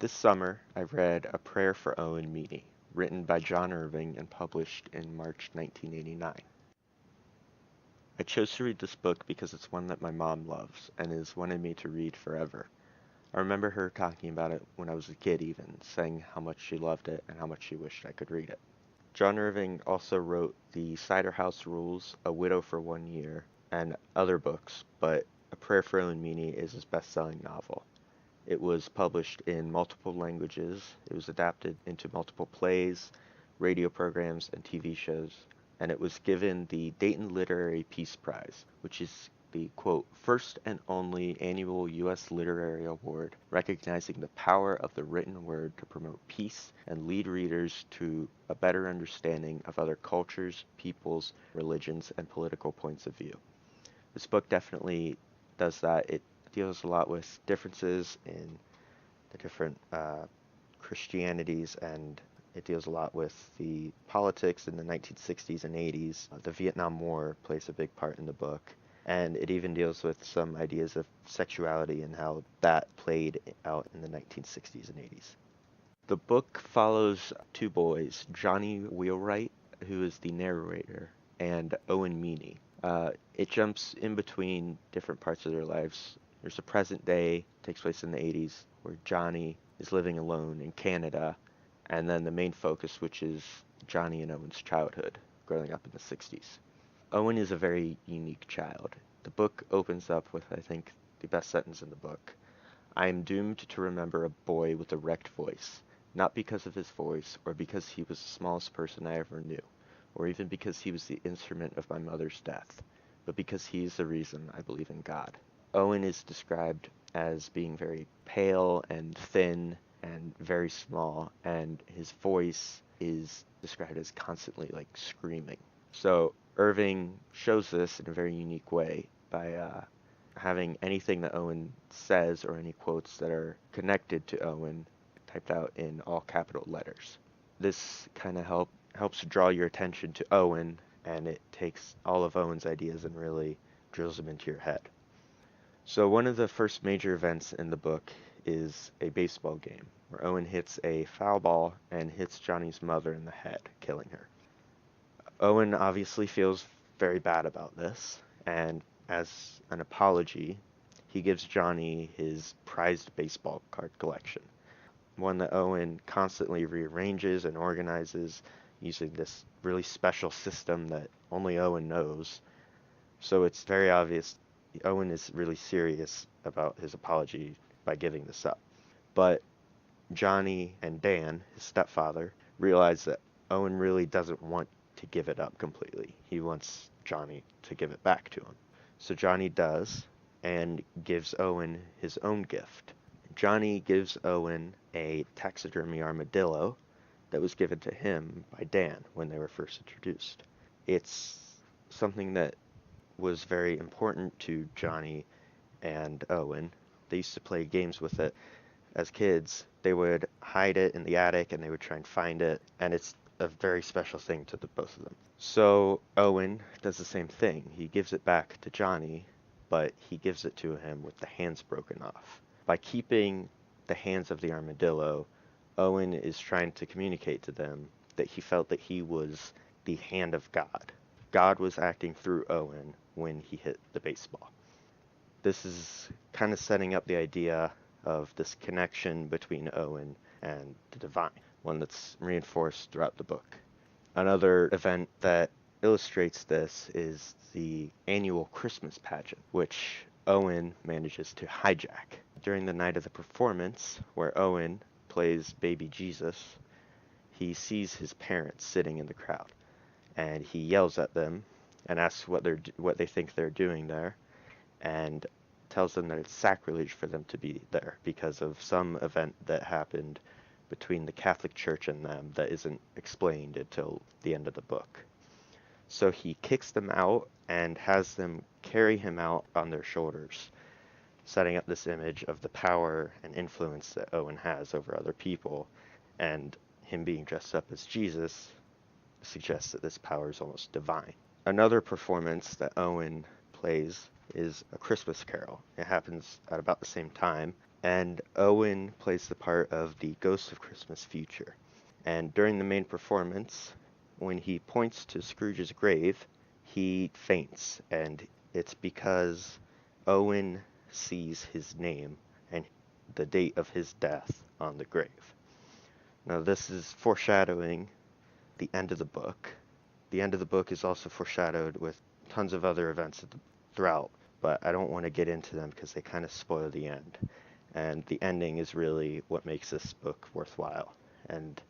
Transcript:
This summer, I read A Prayer for Owen, Meany, written by John Irving and published in March 1989. I chose to read this book because it's one that my mom loves and has wanted me to read forever. I remember her talking about it when I was a kid even, saying how much she loved it and how much she wished I could read it. John Irving also wrote The Cider House Rules, A Widow for 1 Year, and other books, but A Prayer for Owen, Meany is his best-selling novel. It was published in multiple languages. It was adapted into multiple plays, radio programs, and TV shows. And it was given the Dayton Literary Peace Prize, which is the quote, first and only annual U.S. literary award recognizing the power of the written word to promote peace and lead readers to a better understanding of other cultures, peoples, religions, and political points of view. This book definitely does that. It deals a lot with differences in the different Christianities, and it deals a lot with the politics in the 1960s and 80s. The Vietnam War plays a big part in the book, and it even deals with some ideas of sexuality and how that played out in the 1960s and 80s. The book follows two boys, Johnny Wheelwright, who is the narrator, and Owen Meany. It jumps in between different parts of their lives. There's a present day, takes place in the 80s, where Johnny is living alone in Canada, and then the main focus, which is Johnny and Owen's childhood, growing up in the 60s. Owen is a very unique child. The book opens up with, I think, the best sentence in the book. I am doomed to remember a boy with a wrecked voice, not because of his voice, or because he was the smallest person I ever knew, or even because he was the instrument of my mother's death, but because he is the reason I believe in God. Owen is described as being very pale and thin and very small, and his voice is described as constantly like screaming. So Irving shows this in a very unique way by having anything that Owen says or any quotes that are connected to Owen typed out in all capital letters. This kind of helps draw your attention to Owen, and it takes all of Owen's ideas and really drills them into your head. So one of the first major events in the book is a baseball game where Owen hits a foul ball and hits Johnny's mother in the head, killing her. Owen obviously feels very bad about this, and as an apology, he gives Johnny his prized baseball card collection, one that Owen constantly rearranges and organizes using this really special system that only Owen knows. So it's very obvious Owen is really serious about his apology by giving this up. But Johnny and Dan, his stepfather, realize that Owen really doesn't want to give it up completely. He wants Johnny to give it back to him. So Johnny does and gives Owen his own gift. Johnny gives Owen a taxidermy armadillo that was given to him by Dan when they were first introduced. It's something that was very important to Johnny and Owen. They used to play games with it as kids. They would hide it in the attic and they would try and find it, and it's a very special thing to the both of them. So Owen does the same thing. He gives it back to Johnny, but he gives it to him with the hands broken off. By keeping the hands of the armadillo, Owen is trying to communicate to them that he felt that he was the hand of God. God was acting through Owen when he hit the baseball. This is kind of setting up the idea of this connection between Owen and the divine, one that's reinforced throughout the book. Another event that illustrates this is the annual Christmas pageant, which Owen manages to hijack. During the night of the performance, where Owen plays baby Jesus, he sees his parents sitting in the crowd, and he yells at them and asks what they think they're doing there, and tells them that it's sacrilege for them to be there because of some event that happened between the Catholic Church and them that isn't explained until the end of the book. So he kicks them out and has them carry him out on their shoulders, setting up this image of the power and influence that Owen has over other people, and him being dressed up as Jesus suggests that this power is almost divine. Another performance that Owen plays is A Christmas Carol. It happens at about the same time, And Owen plays the part of the Ghost of Christmas Future. And during the main performance, when he points to Scrooge's grave, he faints, and it's because Owen sees his name and the date of his death on the grave. Now, this is foreshadowing the end of the book. The end of the book is also foreshadowed with tons of other events throughout, but I don't want to get into them because they kind of spoil the end. And the ending is really what makes this book worthwhile. And